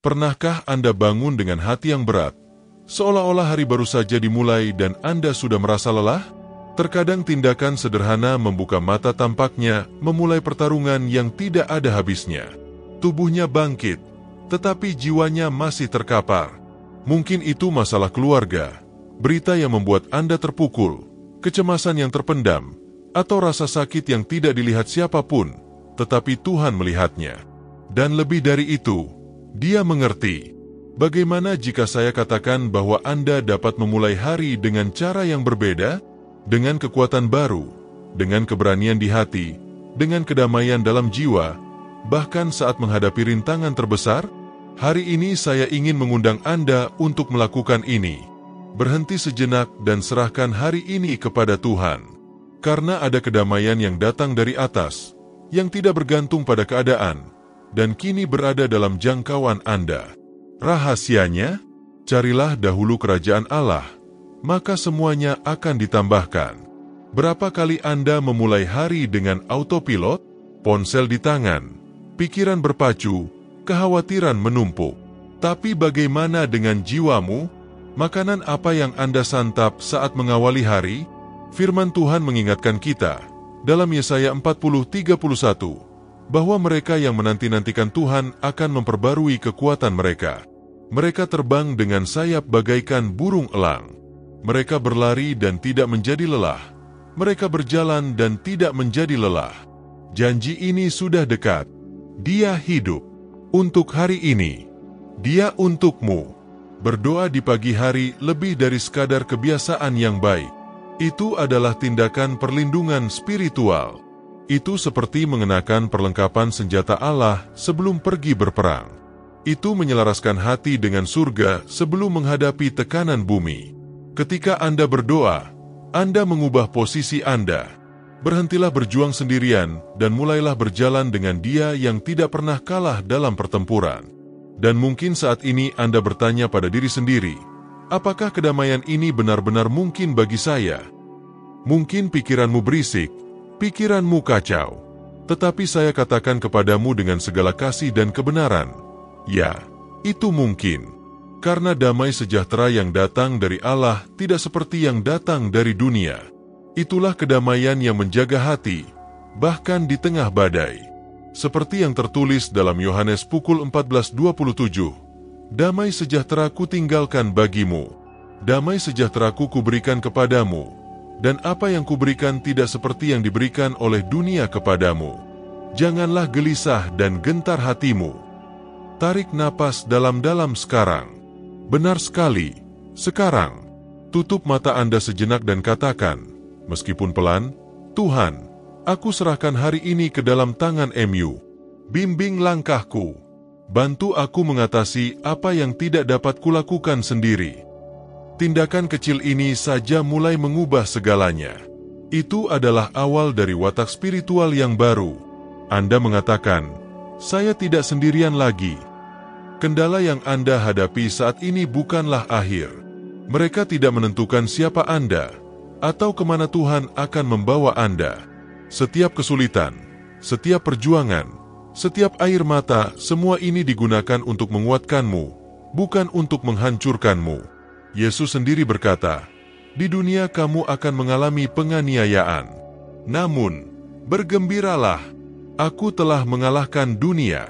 Pernahkah Anda bangun dengan hati yang berat, seolah-olah hari baru saja dimulai dan Anda sudah merasa lelah? Terkadang tindakan sederhana membuka mata tampaknya memulai pertarungan yang tidak ada habisnya. Tubuhnya bangkit, tetapi jiwanya masih terkapar. Mungkin itu masalah keluarga, berita yang membuat Anda terpukul, kecemasan yang terpendam, atau rasa sakit yang tidak dilihat siapapun, tetapi Tuhan melihatnya. Dan lebih dari itu, Dia mengerti. Bagaimana jika saya katakan bahwa Anda dapat memulai hari dengan cara yang berbeda, dengan kekuatan baru, dengan keberanian di hati, dengan kedamaian dalam jiwa, bahkan saat menghadapi rintangan terbesar? Hari ini saya ingin mengundang Anda untuk melakukan ini. Berhenti sejenak dan serahkan hari ini kepada Tuhan. Karena ada kedamaian yang datang dari atas, yang tidak bergantung pada keadaan, dan kini berada dalam jangkauan Anda. Rahasianya, carilah dahulu kerajaan Allah, maka semuanya akan ditambahkan. Berapa kali Anda memulai hari dengan autopilot, ponsel di tangan, pikiran berpacu, kekhawatiran menumpuk? Tapi bagaimana dengan jiwamu? Makanan apa yang Anda santap saat mengawali hari? Firman Tuhan mengingatkan kita, dalam Yesaya 40:31, bahwa mereka yang menanti-nantikan Tuhan akan memperbarui kekuatan mereka. Mereka terbang dengan sayap bagaikan burung elang. Mereka berlari dan tidak menjadi lelah. Mereka berjalan dan tidak menjadi lelah. Janji ini sudah dekat. Dia hidup. Untuk hari ini. Dia untukmu. Berdoa di pagi hari lebih dari sekadar kebiasaan yang baik. Itu adalah tindakan perlindungan spiritual. Itu seperti mengenakan perlengkapan senjata Allah sebelum pergi berperang. Itu menyelaraskan hati dengan surga sebelum menghadapi tekanan bumi. Ketika Anda berdoa, Anda mengubah posisi Anda. Berhentilah berjuang sendirian dan mulailah berjalan dengan Dia yang tidak pernah kalah dalam pertempuran. Dan mungkin saat ini Anda bertanya pada diri sendiri, apakah kedamaian ini benar-benar mungkin bagi saya? Mungkin pikiranmu berisik, pikiranmu kacau. Tetapi saya katakan kepadamu dengan segala kasih dan kebenaran, ya, itu mungkin. Karena damai sejahtera yang datang dari Allah tidak seperti yang datang dari dunia. Itulah kedamaian yang menjaga hati, bahkan di tengah badai. Seperti yang tertulis dalam Yohanes pukul 14:27, damai sejahtera ku tinggalkan bagimu, damai sejahtera ku kuberikan kepadamu, dan apa yang kuberikan tidak seperti yang diberikan oleh dunia kepadamu. Janganlah gelisah dan gentar hatimu. Tarik napas dalam-dalam sekarang. Benar sekali, sekarang. Tutup mata Anda sejenak dan katakan, meskipun pelan, Tuhan, aku serahkan hari ini ke dalam tangan MU. Bimbing langkahku. Bantu aku mengatasi apa yang tidak dapat kulakukan sendiri. Tindakan kecil ini saja mulai mengubah segalanya. Itu adalah awal dari watak spiritual yang baru. Anda mengatakan, saya tidak sendirian lagi. Kendala yang Anda hadapi saat ini bukanlah akhir. Mereka tidak menentukan siapa Anda, atau kemana Tuhan akan membawa Anda. Setiap kesulitan, setiap perjuangan, setiap air mata, semua ini digunakan untuk menguatkanmu, bukan untuk menghancurkanmu. Yesus sendiri berkata, di dunia kamu akan mengalami penganiayaan. Namun, bergembiralah, aku telah mengalahkan dunia.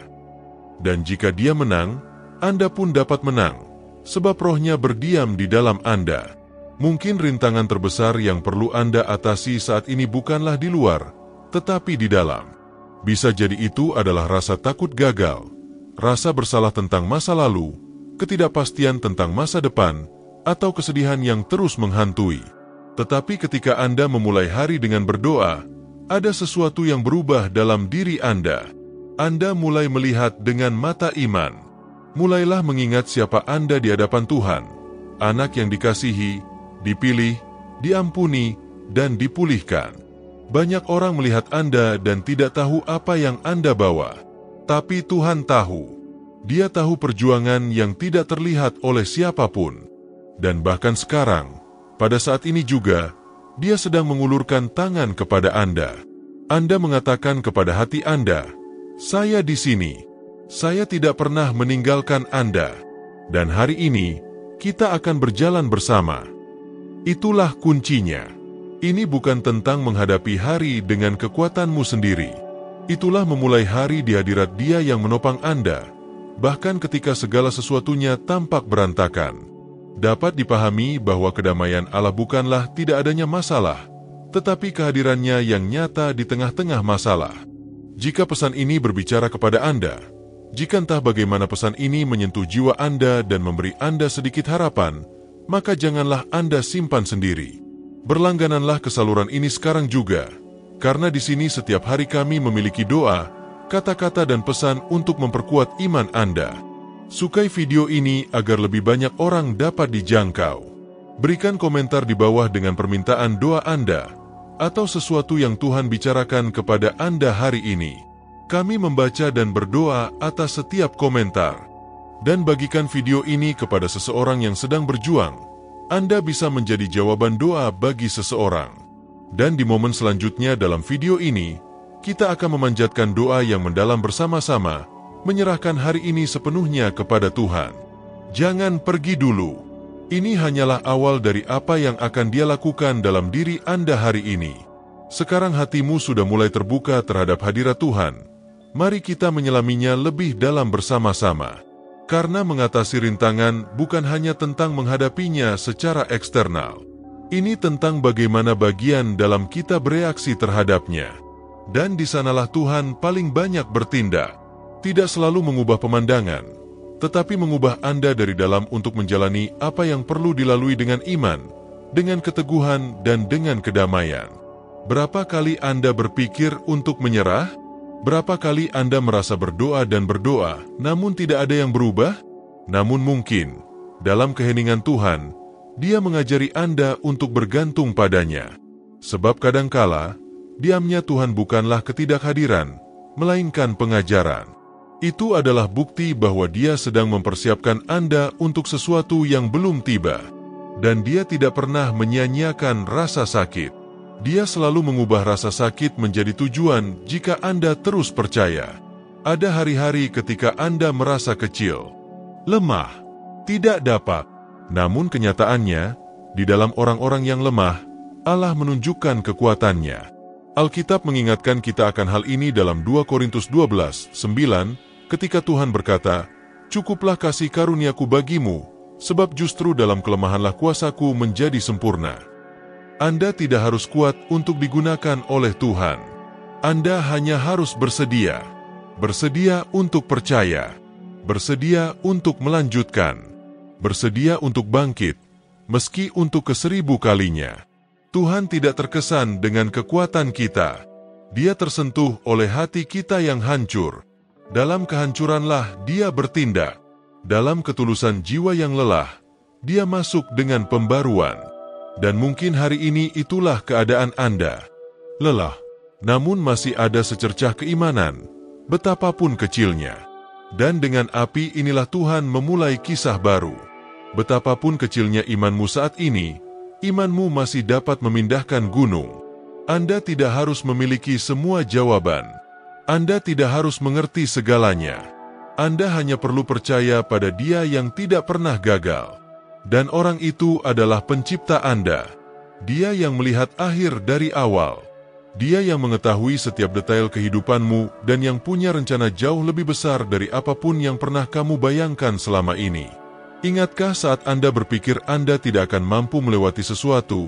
Dan jika Dia menang, Anda pun dapat menang, sebab Roh-Nya berdiam di dalam Anda. Mungkin rintangan terbesar yang perlu Anda atasi saat ini bukanlah di luar, tetapi di dalam. Bisa jadi itu adalah rasa takut gagal, rasa bersalah tentang masa lalu, ketidakpastian tentang masa depan, atau kesedihan yang terus menghantui. Tetapi ketika Anda memulai hari dengan berdoa, ada sesuatu yang berubah dalam diri Anda. Anda mulai melihat dengan mata iman. Mulailah mengingat siapa Anda di hadapan Tuhan. Anak yang dikasihi, dipilih, diampuni, dan dipulihkan. Banyak orang melihat Anda dan tidak tahu apa yang Anda bawa. Tapi Tuhan tahu. Dia tahu perjuangan yang tidak terlihat oleh siapapun. Dan bahkan sekarang, pada saat ini juga, Dia sedang mengulurkan tangan kepada Anda. Anda mengatakan kepada hati Anda, saya di sini. Saya tidak pernah meninggalkan Anda. Dan hari ini, kita akan berjalan bersama. Itulah kuncinya. Ini bukan tentang menghadapi hari dengan kekuatanmu sendiri. Itulah memulai hari di hadirat Dia yang menopang Anda, bahkan ketika segala sesuatunya tampak berantakan. Dapat dipahami bahwa kedamaian Allah bukanlah tidak adanya masalah, tetapi kehadirannya yang nyata di tengah-tengah masalah. Jika pesan ini berbicara kepada Anda, jika entah bagaimana pesan ini menyentuh jiwa Anda dan memberi Anda sedikit harapan, maka janganlah Anda simpan sendiri. Berlanggananlah ke saluran ini sekarang juga, karena di sini setiap hari kami memiliki doa, kata-kata dan pesan untuk memperkuat iman Anda. Sukai video ini agar lebih banyak orang dapat dijangkau. Berikan komentar di bawah dengan permintaan doa Anda, atau sesuatu yang Tuhan bicarakan kepada Anda hari ini. Kami membaca dan berdoa atas setiap komentar. Dan bagikan video ini kepada seseorang yang sedang berjuang. Anda bisa menjadi jawaban doa bagi seseorang. Dan di momen selanjutnya dalam video ini, kita akan memanjatkan doa yang mendalam bersama-sama, menyerahkan hari ini sepenuhnya kepada Tuhan. Jangan pergi dulu. Ini hanyalah awal dari apa yang akan Dia lakukan dalam diri Anda hari ini. Sekarang hatimu sudah mulai terbuka terhadap hadirat Tuhan. Mari kita menyelaminya lebih dalam bersama-sama. Karena mengatasi rintangan bukan hanya tentang menghadapinya secara eksternal. Ini tentang bagaimana bagian dalam kita bereaksi terhadapnya. Dan di sanalah Tuhan paling banyak bertindak. Tidak selalu mengubah pemandangan, tetapi mengubah Anda dari dalam untuk menjalani apa yang perlu dilalui dengan iman, dengan keteguhan dan dengan kedamaian. Berapa kali Anda berpikir untuk menyerah? Berapa kali Anda merasa berdoa dan berdoa, namun tidak ada yang berubah? Namun mungkin, dalam keheningan Tuhan, Dia mengajari Anda untuk bergantung padanya. Sebab kadangkala, diamnya Tuhan bukanlah ketidakhadiran, melainkan pengajaran. Itu adalah bukti bahwa Dia sedang mempersiapkan Anda untuk sesuatu yang belum tiba. Dan Dia tidak pernah menyia-nyiakan rasa sakit. Dia selalu mengubah rasa sakit menjadi tujuan jika Anda terus percaya. Ada hari-hari ketika Anda merasa kecil, lemah, tidak dapat. Namun kenyataannya, di dalam orang-orang yang lemah, Allah menunjukkan kekuatannya. Alkitab mengingatkan kita akan hal ini dalam 2 Korintus 12:9, ketika Tuhan berkata, "Cukuplah kasih karuniaku bagimu, sebab justru dalam kelemahanlah kuasaku menjadi sempurna." Anda tidak harus kuat untuk digunakan oleh Tuhan. Anda hanya harus bersedia. Bersedia untuk percaya. Bersedia untuk melanjutkan. Bersedia untuk bangkit, meski untuk ke-1000 kalinya. Tuhan tidak terkesan dengan kekuatan kita. Dia tersentuh oleh hati kita yang hancur. Dalam kehancuranlah Dia bertindak. Dalam ketulusan jiwa yang lelah, Dia masuk dengan pembaruan. Dan mungkin hari ini itulah keadaan Anda. Lelah, namun masih ada secercah keimanan, betapapun kecilnya. Dan dengan api inilah Tuhan memulai kisah baru. Betapapun kecilnya imanmu saat ini, imanmu masih dapat memindahkan gunung. Anda tidak harus memiliki semua jawaban. Anda tidak harus mengerti segalanya. Anda hanya perlu percaya pada Dia yang tidak pernah gagal. Dan orang itu adalah pencipta Anda. Dia yang melihat akhir dari awal. Dia yang mengetahui setiap detail kehidupanmu dan yang punya rencana jauh lebih besar dari apapun yang pernah kamu bayangkan selama ini. Ingatkah saat Anda berpikir Anda tidak akan mampu melewati sesuatu,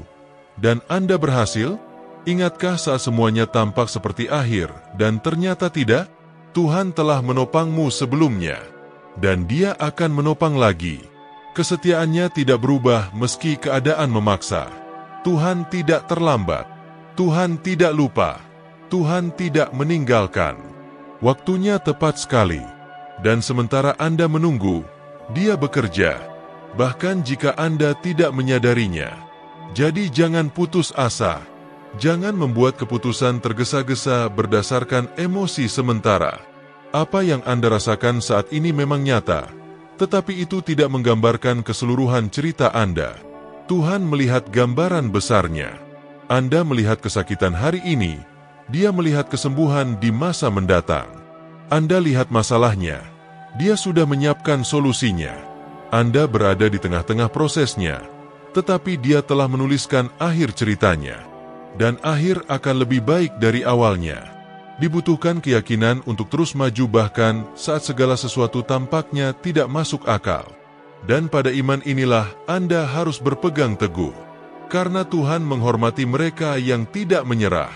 dan Anda berhasil? Ingatkah saat semuanya tampak seperti akhir, dan ternyata tidak? Tuhan telah menopangmu sebelumnya, dan Dia akan menopang lagi. Kesetiaannya tidak berubah meski keadaan memaksa. Tuhan tidak terlambat. Tuhan tidak lupa. Tuhan tidak meninggalkan. Waktunya tepat sekali. Dan sementara Anda menunggu, Dia bekerja. Bahkan jika Anda tidak menyadarinya. Jadi jangan putus asa. Jangan membuat keputusan tergesa-gesa berdasarkan emosi sementara. Apa yang Anda rasakan saat ini memang nyata. Tetapi itu tidak menggambarkan keseluruhan cerita Anda. Tuhan melihat gambaran besarnya. Anda melihat kesakitan hari ini, Dia melihat kesembuhan di masa mendatang. Anda lihat masalahnya, Dia sudah menyiapkan solusinya. Anda berada di tengah-tengah prosesnya, tetapi Dia telah menuliskan akhir ceritanya. Dan akhir akan lebih baik dari awalnya. Dibutuhkan keyakinan untuk terus maju bahkan saat segala sesuatu tampaknya tidak masuk akal. Dan pada iman inilah Anda harus berpegang teguh. Karena Tuhan menghormati mereka yang tidak menyerah.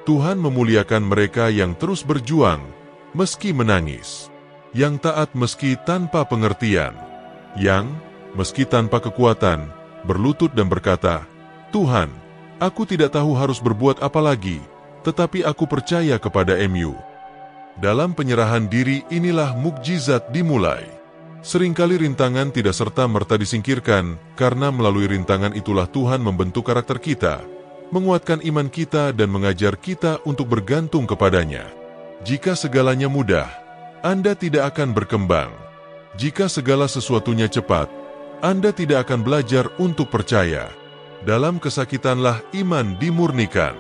Tuhan memuliakan mereka yang terus berjuang, meski menangis. Yang taat meski tanpa pengertian. Yang, meski tanpa kekuatan, berlutut dan berkata, "Tuhan, aku tidak tahu harus berbuat apa lagi, tetapi aku percaya kepada MU." Dalam penyerahan diri inilah mukjizat dimulai. Seringkali rintangan tidak serta-merta disingkirkan, karena melalui rintangan itulah Tuhan membentuk karakter kita, menguatkan iman kita dan mengajar kita untuk bergantung kepadanya. Jika segalanya mudah, Anda tidak akan berkembang. Jika segala sesuatunya cepat, Anda tidak akan belajar untuk percaya. Dalam kesakitanlah iman dimurnikan.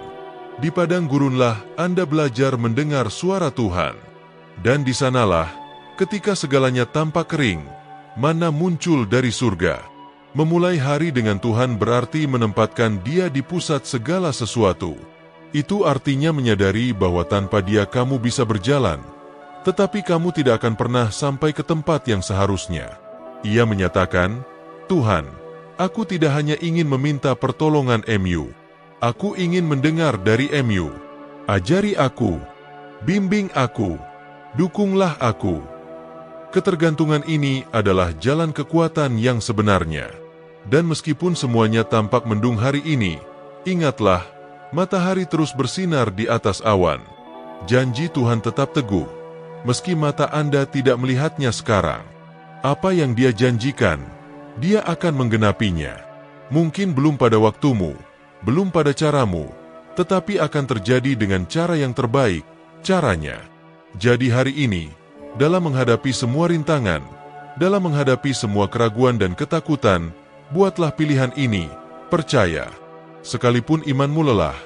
Di padang gurunlah Anda belajar mendengar suara Tuhan. Dan di sanalah, ketika segalanya tampak kering, mana muncul dari surga. Memulai hari dengan Tuhan berarti menempatkan Dia di pusat segala sesuatu. Itu artinya menyadari bahwa tanpa Dia kamu bisa berjalan, tetapi kamu tidak akan pernah sampai ke tempat yang seharusnya. Ia menyatakan, "Tuhan, aku tidak hanya ingin meminta pertolongan MU. Aku ingin mendengar dari MU. Ajari aku, bimbing aku, dukunglah aku." Ketergantungan ini adalah jalan kekuatan yang sebenarnya. Dan meskipun semuanya tampak mendung hari ini, ingatlah, matahari terus bersinar di atas awan. Janji Tuhan tetap teguh, meski mata Anda tidak melihatnya sekarang. Apa yang Dia janjikan, Dia akan menggenapinya. Mungkin belum pada waktumu, belum pada caramu, tetapi akan terjadi dengan cara yang terbaik, caranya. Jadi hari ini, dalam menghadapi semua rintangan, dalam menghadapi semua keraguan dan ketakutan, buatlah pilihan ini, percaya. Sekalipun imanmu lelah,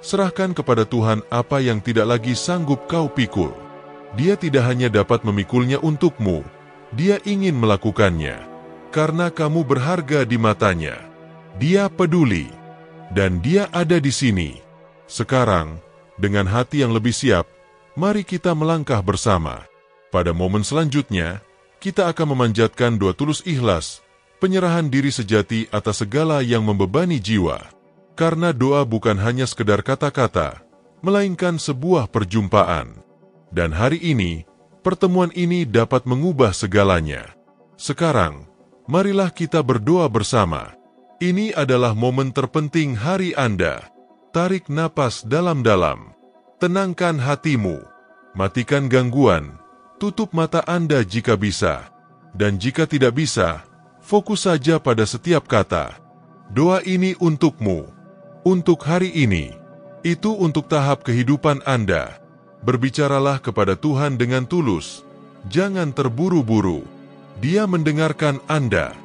serahkan kepada Tuhan apa yang tidak lagi sanggup kau pikul. Dia tidak hanya dapat memikulnya untukmu, Dia ingin melakukannya. Karena kamu berharga di matanya. Dia peduli. Dan Dia ada di sini. Sekarang, dengan hati yang lebih siap, mari kita melangkah bersama. Pada momen selanjutnya, kita akan memanjatkan doa tulus ikhlas, penyerahan diri sejati atas segala yang membebani jiwa. Karena doa bukan hanya sekedar kata-kata, melainkan sebuah perjumpaan. Dan hari ini, pertemuan ini dapat mengubah segalanya. Sekarang, marilah kita berdoa bersama. Ini adalah momen terpenting hari Anda. Tarik napas dalam-dalam. Tenangkan hatimu. Matikan gangguan. Tutup mata Anda jika bisa. Dan jika tidak bisa, fokus saja pada setiap kata. Doa ini untukmu. Untuk hari ini. Itu untuk tahap kehidupan Anda. Berbicaralah kepada Tuhan dengan tulus. Jangan terburu-buru. Dia mendengarkan Anda.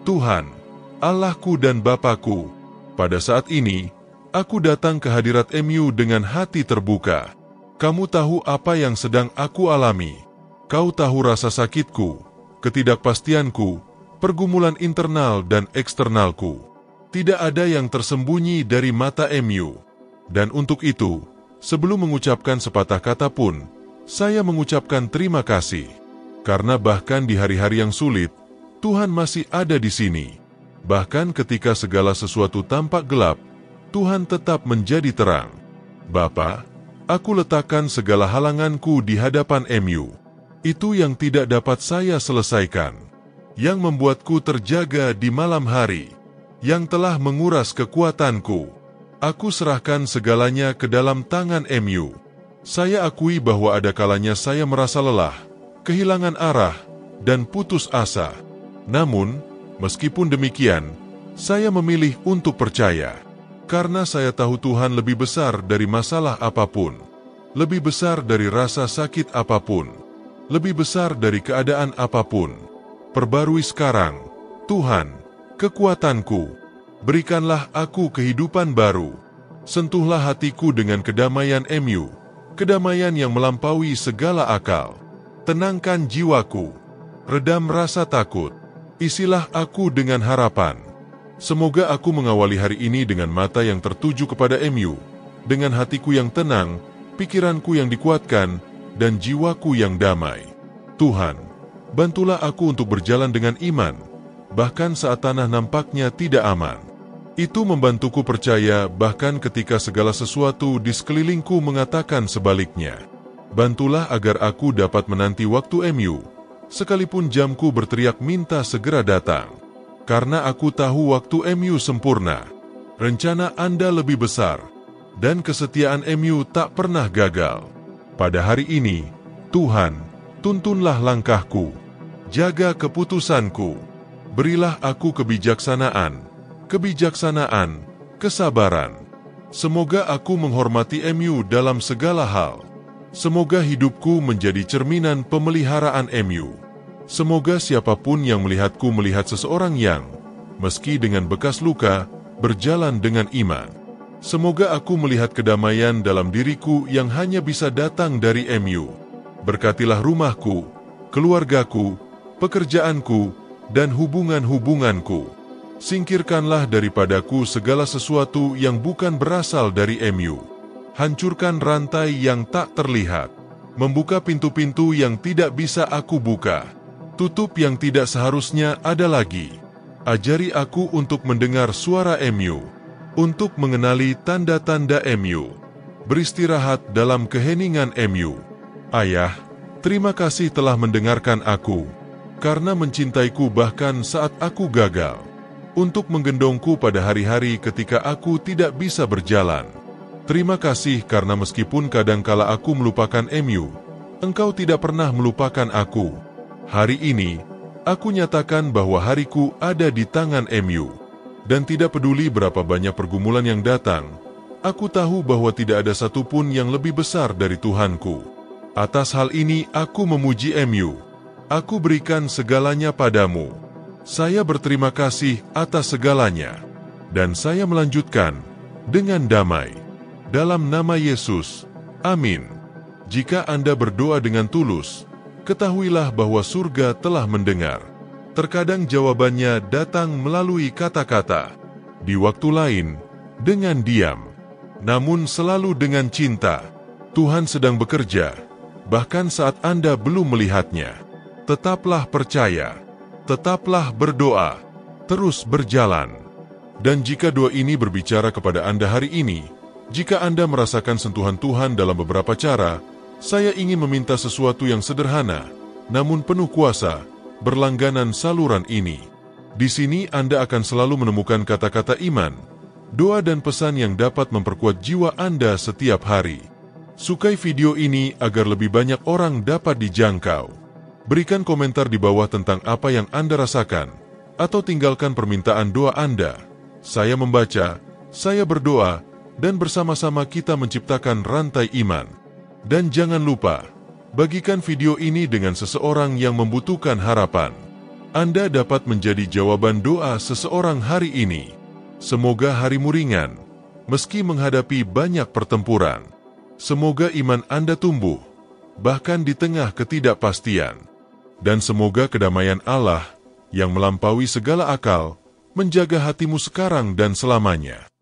Tuhan, Allahku dan Bapakku, pada saat ini, aku datang ke hadirat MU dengan hati terbuka. Kamu tahu apa yang sedang aku alami. Kau tahu rasa sakitku, ketidakpastianku, pergumulan internal dan eksternalku. Tidak ada yang tersembunyi dari mata MU. Dan untuk itu, sebelum mengucapkan sepatah kata pun, saya mengucapkan terima kasih. Karena bahkan di hari-hari yang sulit, Tuhan masih ada di sini. Bahkan ketika segala sesuatu tampak gelap, Tuhan tetap menjadi terang. Bapa, aku letakkan segala halanganku di hadapan MU. Itu yang tidak dapat saya selesaikan. Yang membuatku terjaga di malam hari. Yang telah menguras kekuatanku. Aku serahkan segalanya ke dalam tangan MU. Saya akui bahwa ada kalanya saya merasa lelah, kehilangan arah, dan putus asa. Namun, meskipun demikian, saya memilih untuk percaya. Karena saya tahu Tuhan lebih besar dari masalah apapun. Lebih besar dari rasa sakit apapun. Lebih besar dari keadaan apapun. Perbarui sekarang, Tuhan, kekuatanku. Berikanlah aku kehidupan baru. Sentuhlah hatiku dengan kedamaian MU. Kedamaian yang melampaui segala akal. Tenangkan jiwaku. Redam rasa takut. Isilah aku dengan harapan. Semoga aku mengawali hari ini dengan mata yang tertuju kepada MU, dengan hatiku yang tenang, pikiranku yang dikuatkan, dan jiwaku yang damai. Tuhan, bantulah aku untuk berjalan dengan iman, bahkan saat tanah nampaknya tidak aman. Itu membantuku percaya bahkan ketika segala sesuatu di sekelilingku mengatakan sebaliknya. Bantulah agar aku dapat menanti waktu MU, sekalipun jamku berteriak minta segera datang. Karena aku tahu waktu MU sempurna, rencana Anda lebih besar, dan kesetiaan MU tak pernah gagal. Pada hari ini, Tuhan, tuntunlah langkahku, jaga keputusanku, berilah aku kebijaksanaan, kesabaran. Semoga aku menghormati MU dalam segala hal. Semoga hidupku menjadi cerminan pemeliharaan MU. Semoga siapapun yang melihatku melihat seseorang yang, meski dengan bekas luka, berjalan dengan iman. Semoga aku melihat kedamaian dalam diriku yang hanya bisa datang dari MU. Berkatilah rumahku, keluargaku, pekerjaanku, dan hubungan-hubunganku. Singkirkanlah daripadaku segala sesuatu yang bukan berasal dari MU. Hancurkan rantai yang tak terlihat. Membuka pintu-pintu yang tidak bisa aku buka. Tutup yang tidak seharusnya ada lagi. Ajari aku untuk mendengar suara MU. Untuk mengenali tanda-tanda MU. Beristirahat dalam keheningan MU. Ayah, terima kasih telah mendengarkan aku. Karena mencintaiku bahkan saat aku gagal. Untuk menggendongku pada hari-hari ketika aku tidak bisa berjalan. Terima kasih karena meskipun kadangkala aku melupakan MU, Engkau tidak pernah melupakan aku. Hari ini, aku nyatakan bahwa hariku ada di tangan MU. Dan tidak peduli berapa banyak pergumulan yang datang, aku tahu bahwa tidak ada satupun yang lebih besar dari Tuhanku. Atas hal ini aku memuji MU. Aku berikan segalanya padamu. Saya berterima kasih atas segalanya. Dan saya melanjutkan dengan damai. Dalam nama Yesus. Amin. Jika Anda berdoa dengan tulus, ketahuilah bahwa surga telah mendengar. Terkadang jawabannya datang melalui kata-kata. Di waktu lain, dengan diam. Namun selalu dengan cinta. Tuhan sedang bekerja, bahkan saat Anda belum melihatnya. Tetaplah percaya. Tetaplah berdoa, terus berjalan. Dan jika doa ini berbicara kepada Anda hari ini, jika Anda merasakan sentuhan Tuhan dalam beberapa cara, saya ingin meminta sesuatu yang sederhana, namun penuh kuasa, berlangganan saluran ini. Di sini Anda akan selalu menemukan kata-kata iman, doa dan pesan yang dapat memperkuat jiwa Anda setiap hari. Sukai video ini agar lebih banyak orang dapat dijangkau. Berikan komentar di bawah tentang apa yang Anda rasakan, atau tinggalkan permintaan doa Anda. Saya membaca, saya berdoa, dan bersama-sama kita menciptakan rantai iman. Dan jangan lupa, bagikan video ini dengan seseorang yang membutuhkan harapan. Anda dapat menjadi jawaban doa seseorang hari ini. Semoga harimu ringan, meski menghadapi banyak pertempuran. Semoga iman Anda tumbuh, bahkan di tengah ketidakpastian. Dan semoga kedamaian Allah, yang melampaui segala akal, menjaga hatimu sekarang dan selamanya.